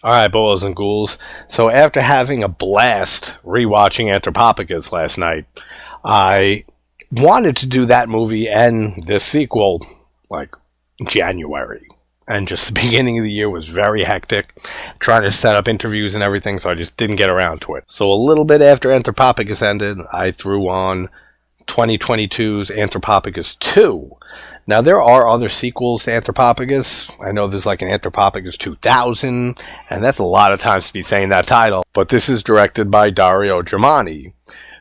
Alright, boys and ghouls. So after having a blast rewatching Anthropophagus last night, I wanted to do that movie and this sequel, like, January. And just the beginning of the year was very hectic, trying to set up interviews and everything, so I just didn't get around to it. So a little bit after Anthropophagus ended, I threw on 2022's Anthropophagus 2. Now, there are other sequels to Anthropophagus. I know there's like an Anthropophagus 2000, and that's a lot of times to be saying that title. But this is directed by Dario Germani,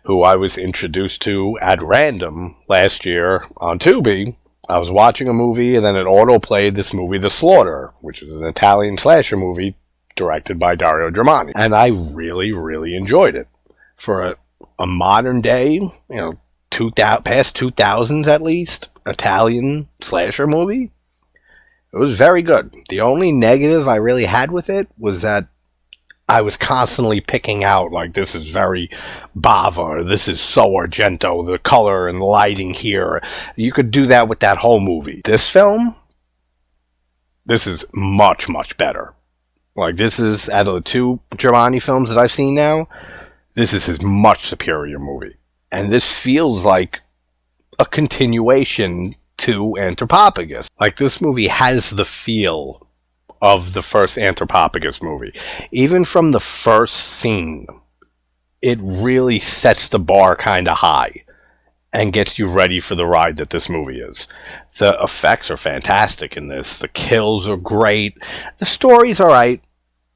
who I was introduced to at random last year on Tubi. I was watching a movie, and then it auto-played this movie, The Slaughter, which is an Italian slasher movie directed by Dario Germani. And I really, really enjoyed it. For a modern day, past 2000s at least, Italian slasher movie, it was very good. The only negative I really had with it was that I was constantly picking out, like, this is very Bava, or this is so Argento, the color and lighting here. You could do that with that whole movie. This film, this is much, much better. Like, this is, out of the two Germani films that I've seen now, this is his much superior movie. And this feels like a continuation to Anthropophagus. Like, this movie has the feel of the first Anthropophagus movie. Even from the first scene, it really sets the bar kind of high and gets you ready for the ride that this movie is. The effects are fantastic in this. The kills are great. The story's alright.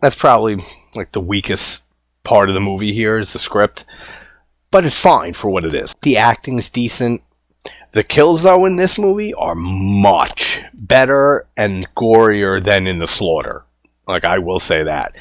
That's probably like the weakest part of the movie here is the script. But it's fine for what it is. The acting's decent. The kills, though, in this movie are much better and gorier than in The Slaughter. Like, I will say that.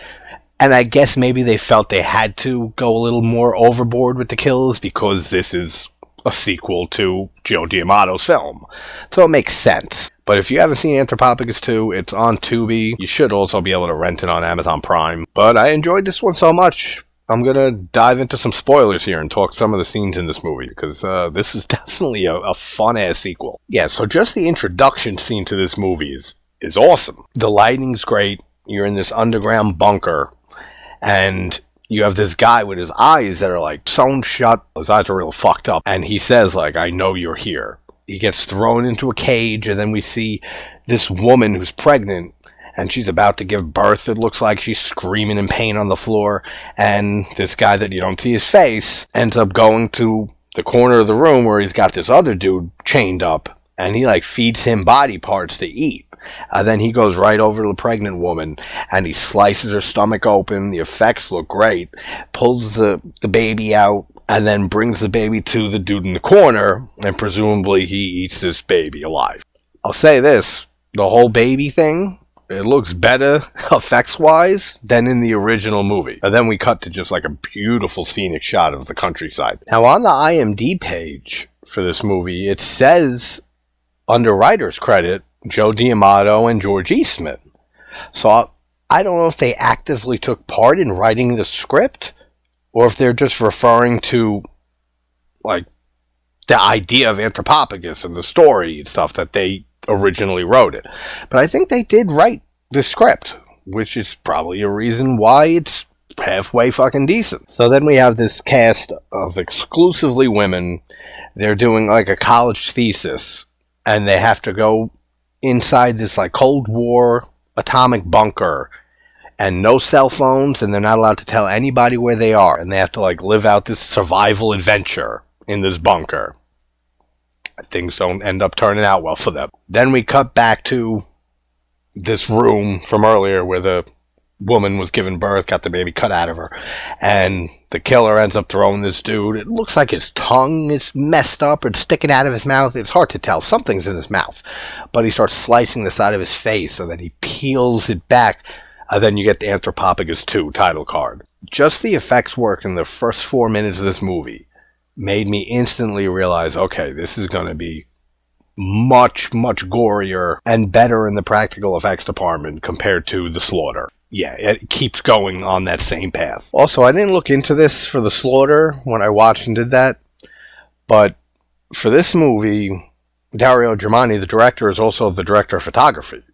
And I guess maybe they felt they had to go a little more overboard with the kills because this is a sequel to Joe D'Amato's film. So it makes sense. But if you haven't seen Anthropophagus 2, it's on Tubi. You should also be able to rent it on Amazon Prime. But I enjoyed this one so much, I'm going to dive into some spoilers here and talk some of the scenes in this movie, because this is definitely a fun-ass sequel. Yeah, so just the introduction scene to this movie is awesome. The lighting's great. You're in this underground bunker, and you have this guy with his eyes that are, like, sewn shut. His eyes are real fucked up. And he says, like, I know you're here. He gets thrown into a cage, and then we see this woman who's pregnant, and she's about to give birth. It looks like she's screaming in pain on the floor. And this guy that you don't see his face ends up going to the corner of the room where he's got this other dude chained up. And he, like, feeds him body parts to eat. Then he goes right over to the pregnant woman. And he slices her stomach open. The effects look great. Pulls the baby out. And then brings the baby to the dude in the corner. And presumably he eats this baby alive. I'll say this. The whole baby thing, it looks better effects-wise than in the original movie. And then we cut to just like a beautiful scenic shot of the countryside. Now, on the IMDb page for this movie, it says, under writer's credit, Joe D'Amato and George Eastman. So I don't know if they actively took part in writing the script, or if they're just referring to, like, the idea of Anthropophagus and the story and stuff that they originally wrote it. But I think they did write the script, which is probably a reason why it's halfway fucking decent. So then we have this cast of exclusively women. They're doing like a college thesis, and they have to go inside this like Cold War atomic bunker, and no cell phones, and they're not allowed to tell anybody where they are, and they have to like live out this survival adventure in this bunker. Things don't end up turning out well for them. Then we cut back to this room from earlier where the woman was giving birth, got the baby cut out of her, and the killer ends up throwing this dude. It looks like his tongue is messed up or sticking out of his mouth. It's hard to tell. Something's in his mouth. But he starts slicing the side of his face, and then he peels it back, and then you get the Anthropophagus 2 title card. Just the effects work in the first 4 minutes of this movie made me instantly realize, okay, this is going to be much, much gorier and better in the practical effects department compared to The Slaughter. Yeah, it keeps going on that same path. Also, I didn't look into this for The Slaughter when I watched and did that, but for this movie, Dario Germani, the director, is also the director of photography.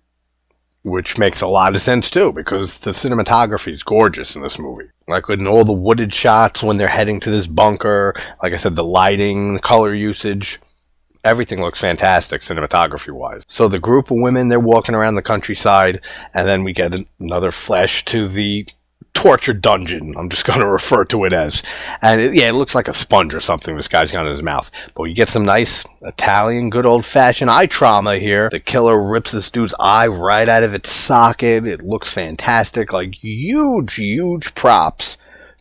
which makes a lot of sense too, because the cinematography is gorgeous in this movie. Like in all the wooded shots when they're heading to this bunker, like I said, the lighting, the color usage, everything looks fantastic cinematography-wise. So the group of women, they're walking around the countryside, and then we get another flash to the torture dungeon, I'm just going to refer to it as. And it looks like a sponge or something this guy's got in his mouth. But you get some nice Italian, good old-fashioned eye trauma here. The killer rips this dude's eye right out of its socket. It looks fantastic. Like, huge, huge props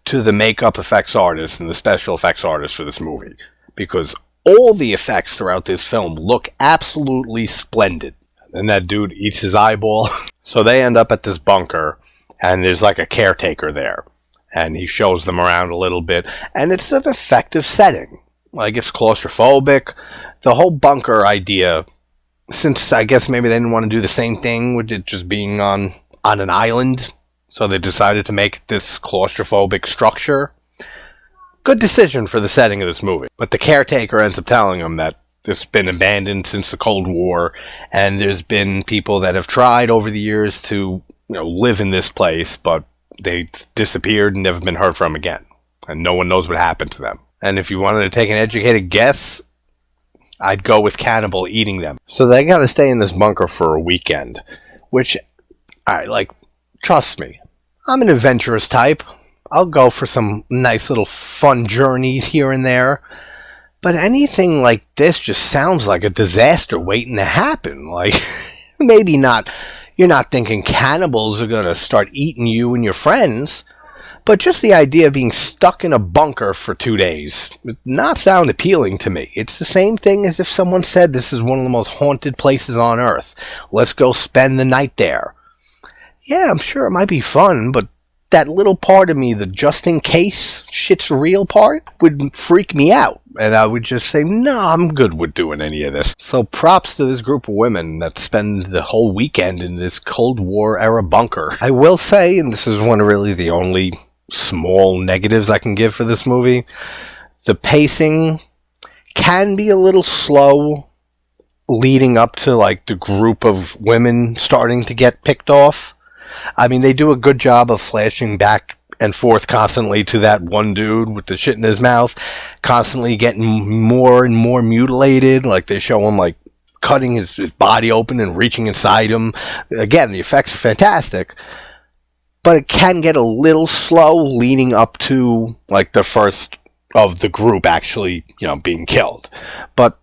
to the makeup effects artists and the special effects artists for this movie. Because all the effects throughout this film look absolutely splendid. And that dude eats his eyeball. So they end up at this bunker, and there's like a caretaker there. And he shows them around a little bit. And it's an effective setting. Like, it's claustrophobic. The whole bunker idea, since I guess maybe they didn't want to do the same thing with it just being on an island, so they decided to make this claustrophobic structure. Good decision for the setting of this movie. But the caretaker ends up telling them that it's been abandoned since the Cold War, and there's been people that have tried over the years to live in this place, but they disappeared and never been heard from again. And no one knows what happened to them. And if you wanted to take an educated guess, I'd go with cannibal eating them. So they gotta stay in this bunker for a weekend, which, trust me, I'm an adventurous type. I'll go for some nice little fun journeys here and there. But anything like this just sounds like a disaster waiting to happen. Like, maybe not, you're not thinking cannibals are going to start eating you and your friends. But just the idea of being stuck in a bunker for 2 days would not sound appealing to me. It's the same thing as if someone said this is one of the most haunted places on Earth. Let's go spend the night there. Yeah, I'm sure it might be fun, but that little part of me, the just in case shit's real part, would freak me out. And I would just say, no, I'm good with doing any of this. So props to this group of women that spend the whole weekend in this Cold War era bunker. I will say, and this is one of really the only small negatives I can give for this movie, the pacing can be a little slow leading up to like the group of women starting to get picked off. I mean, they do a good job of flashing back and forth constantly to that one dude with the shit in his mouth, constantly getting more and more mutilated. Like, they show him, like, cutting his body open and reaching inside him. Again, the effects are fantastic, but it can get a little slow leading up to, like, the first of the group actually, being killed. But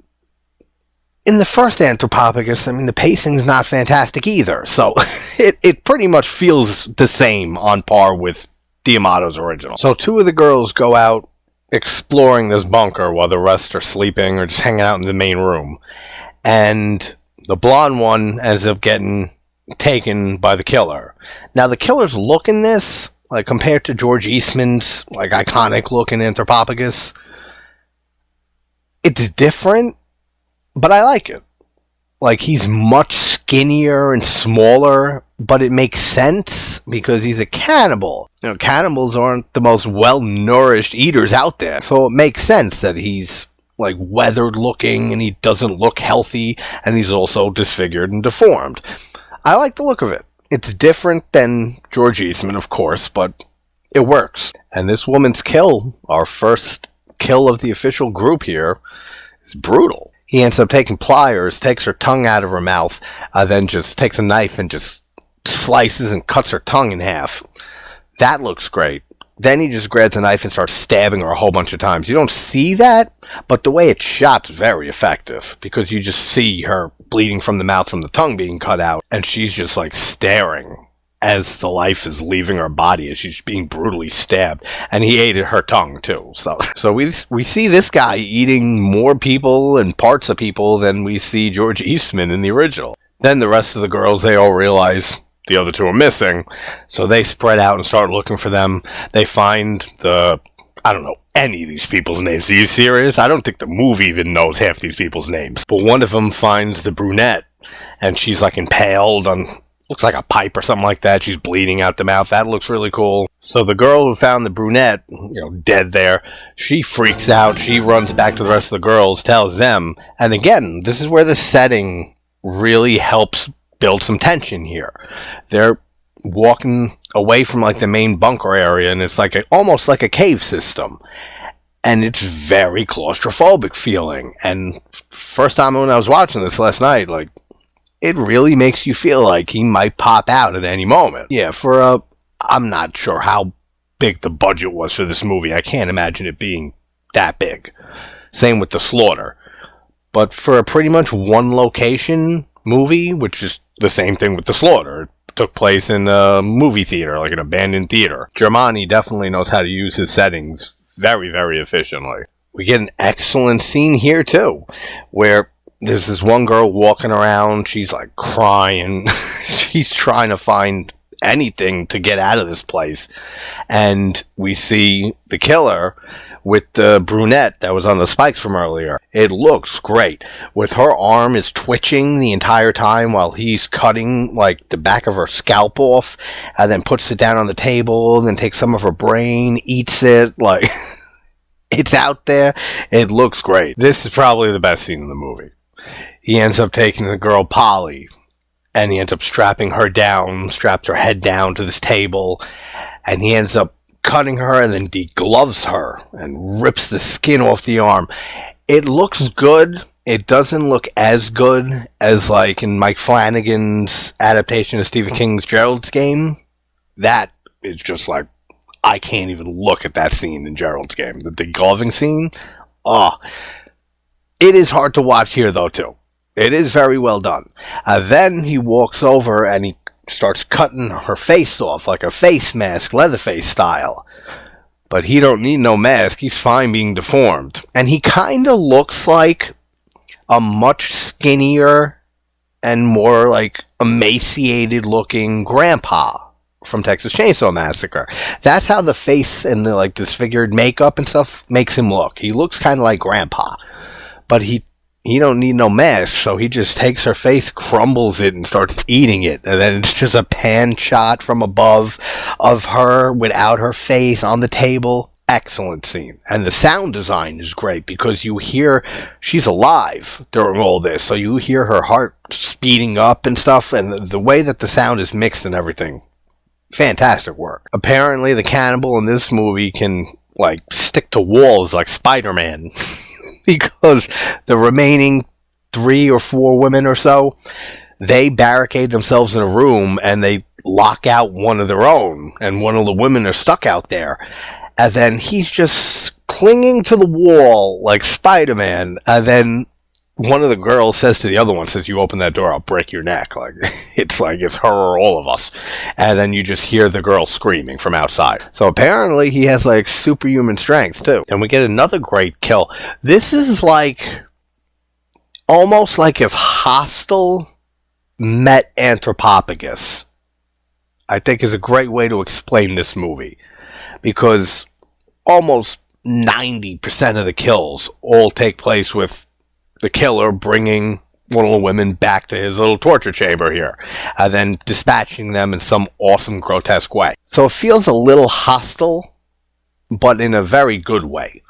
in the first Anthropophagus, I mean, the pacing's not fantastic either. So it pretty much feels the same, on par with D'Amato's original. So two of the girls go out exploring this bunker while the rest are sleeping or just hanging out in the main room. And the blonde one ends up getting taken by the killer. Now, the killer's look in this, like, compared to George Eastman's, like, iconic look in Anthropophagus, it's different, but I like it. Like, he's much skinnier and smaller, but it makes sense because he's a cannibal. Cannibals aren't the most well-nourished eaters out there, so it makes sense that he's, like, weathered looking and he doesn't look healthy, and he's also disfigured and deformed. I like the look of it. It's different than George Eastman, of course, but it works. And this woman's kill, our first kill of the official group here, is brutal. He ends up taking pliers, takes her tongue out of her mouth, then just takes a knife and just slices and cuts her tongue in half. That looks great. Then he just grabs a knife and starts stabbing her a whole bunch of times. You don't see that, but the way it's shot's very effective, because you just see her bleeding from the mouth from the tongue being cut out, and she's just like staring as the life is leaving her body as she's being brutally stabbed. And he ate her tongue too. So we see this guy eating more people and parts of people than we see George Eastman in the original. Then the rest of the girls, they all realize the other two are missing, so they spread out and start looking for them. They find I don't know any of these people's names. Are you serious? I don't think the movie even knows half these people's names. But one of them finds the brunette, and she's like impaled on, looks like a pipe or something like that. She's bleeding out the mouth. That looks really cool. So the girl who found the brunette, dead there, she freaks out. She runs back to the rest of the girls, tells them. And again, this is where the setting really helps build some tension here. They're walking away from like the main bunker area, and it's like almost like a cave system, and it's very claustrophobic feeling. And first time when I was watching this last night, like, it really makes you feel like he might pop out at any moment. Yeah, I'm not sure how big the budget was for this movie. I can't imagine it being that big. Same with The Slaughter. But for a pretty much one location movie, which is the same thing with The Slaughter, it took place in a movie theater, like an abandoned theater. Germani definitely knows how to use his settings very, very efficiently. We get an excellent scene here too, where there's this one girl walking around, she's like crying, she's trying to find anything to get out of this place, and we see the killer with the brunette that was on the spikes from earlier. It looks great. With her arm is twitching the entire time while he's cutting like the back of her scalp off, and then puts it down on the table, and then takes some of her brain, eats it, like it's out there. It looks great. This is probably the best scene in the movie. He ends up taking the girl Polly, and he ends up strapping her down, straps her head down to this table, and he ends up cutting her and then degloves her and rips the skin off the arm. It looks good. It doesn't look as good as like in Mike Flanagan's adaptation of Stephen King's Gerald's Game. That is just like, I can't even look at that scene in Gerald's Game. The degloving scene. It is hard to watch here though too. It is very well done. Then he walks over and he starts cutting her face off like a face mask, Leatherface style. But he don't need no mask. He's fine being deformed. And he kind of looks like a much skinnier and more like emaciated looking grandpa from Texas Chainsaw Massacre. That's how the face and the like disfigured makeup and stuff makes him look. He looks kind of like grandpa. But he don't need no mask, so he just takes her face, crumbles it, and starts eating it. And then it's just a pan shot from above of her without her face on the table. Excellent scene. And the sound design is great because you hear she's alive during all this. So you hear her heart speeding up and stuff, and the way that the sound is mixed and everything. Fantastic work. Apparently the cannibal in this movie can like stick to walls like Spider-Man. Because the remaining 3 or 4 women or so, they barricade themselves in a room and they lock out one of their own, and one of the women are stuck out there, and then he's just clinging to the wall like Spider-Man, and then one of the girls says to the other one, says, "You open that door, I'll break your neck." Like it's her or all of us. And then you just hear the girl screaming from outside. So apparently he has like superhuman strength too. And we get another great kill. This is like almost like if Hostel met Anthropophagus. I think is a great way to explain this movie. Because almost 90% of the kills all take place with the killer bringing one of the women back to his little torture chamber here, and then dispatching them in some awesome, grotesque way. So it feels a little hostile, but in a very good way.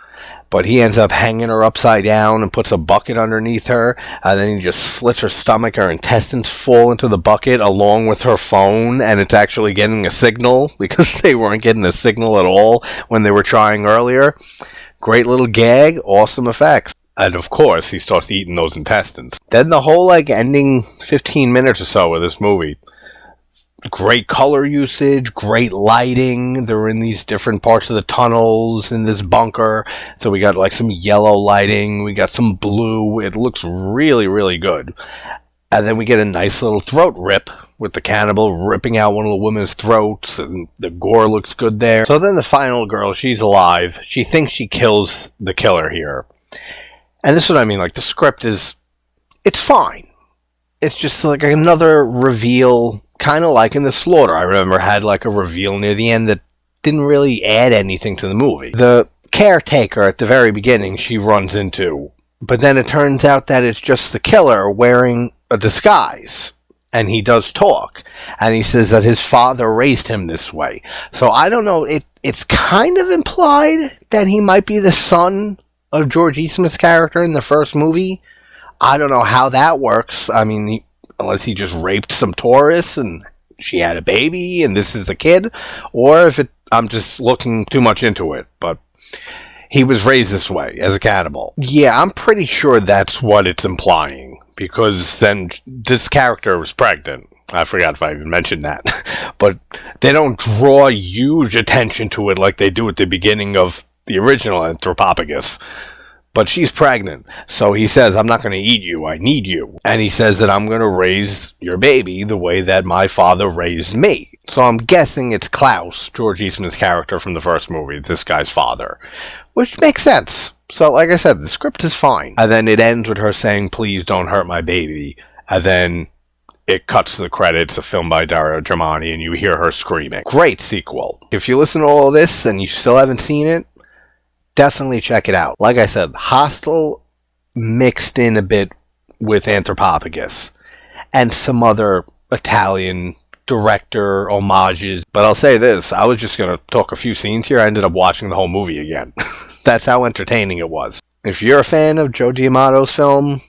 But he ends up hanging her upside down and puts a bucket underneath her, and then he just slits her stomach. Her intestines fall into the bucket along with her phone, and it's actually getting a signal because they weren't getting a signal at all when they were trying earlier. Great little gag, awesome effects. And of course, he starts eating those intestines. Then the whole like ending 15 minutes or so of this movie. Great color usage, great lighting. They're in these different parts of the tunnels in this bunker. So we got like some yellow lighting. We got some blue. It looks really, really good. And then we get a nice little throat rip with the cannibal ripping out one of the women's throats. And the gore looks good there. So then the final girl, she's alive. She thinks she kills the killer here. And this is what I mean, like, the script is, it's fine. It's just like another reveal, kind of like in The Slaughter. I remember had like a reveal near the end that didn't really add anything to the movie. The caretaker at the very beginning she runs into, but then it turns out that it's just the killer wearing a disguise. And he does talk. And he says that his father raised him this way. So I don't know, it's kind of implied that he might be the son of George Eastman's character in the first movie. I don't know how that works. I mean, unless he just raped some tourists and she had a baby and this is the kid, or if I'm just looking too much into it. But he was raised this way, as a cannibal. Yeah, I'm pretty sure that's what it's implying, because then this character was pregnant. I forgot if I even mentioned that. But they don't draw huge attention to it like they do at the beginning of the original Anthropophagus. But she's pregnant, so he says, I'm not going to eat you, I need you. And he says that I'm going to raise your baby the way that my father raised me. So I'm guessing it's Klaus, George Eastman's character from the first movie, this guy's father. Which makes sense. So like I said, the script is fine. And then it ends with her saying, please don't hurt my baby. And then it cuts to the credits, a film by Dario Germani, and you hear her screaming. Great sequel. If you listen to all of this and you still haven't seen it, definitely check it out. Like I said, Hostel mixed in a bit with Anthropophagus and some other Italian director homages. But I'll say this, I was just going to talk a few scenes here. I ended up watching the whole movie again. That's how entertaining it was. If you're a fan of Joe D'Amato's film,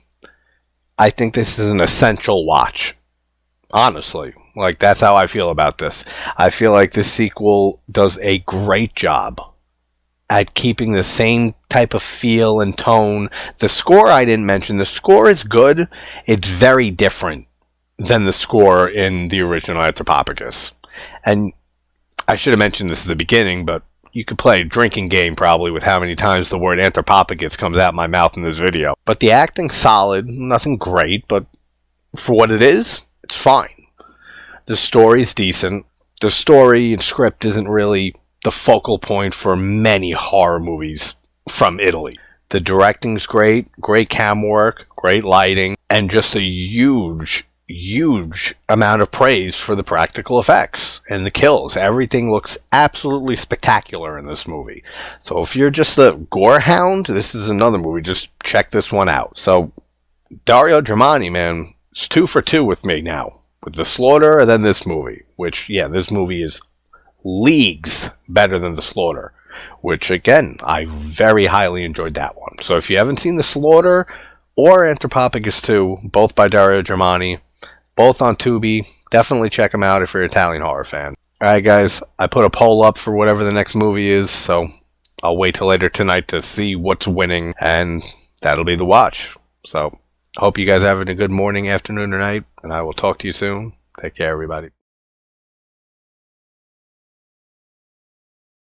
I think this is an essential watch. Honestly, like, that's how I feel about this. I feel like this sequel does a great job at keeping the same type of feel and tone. The score I didn't mention. The score is good. It's very different than the score in the original Anthropophagus. And I should have mentioned this at the beginning, but you could play a drinking game probably with how many times the word Anthropophagus comes out my mouth in this video. But the acting's solid. Nothing great, but for what it is, it's fine. The story's decent. The story and script isn't really the focal point for many horror movies from Italy. The directing's great cam work, great lighting, and just a huge amount of praise for the practical effects and the kills. Everything looks absolutely spectacular in this movie. So if you're just a gore hound, this is another movie. Just check this one out. So Dario Germani, man, it's 2 for 2 with me now. With The Slaughter and then this movie, which, yeah, this movie is leagues better than The Slaughter, which again, I very highly enjoyed that one. So if you haven't seen The Slaughter or Anthropophagus 2, both by Dario Germani, both on Tubi, definitely check them out if you're an Italian horror fan. Alright guys, I put a poll up for whatever the next movie is, so I'll wait till later tonight to see what's winning, and that'll be the watch. So hope you guys are having a good morning, afternoon, or night, and I will talk to you soon. Take care, everybody.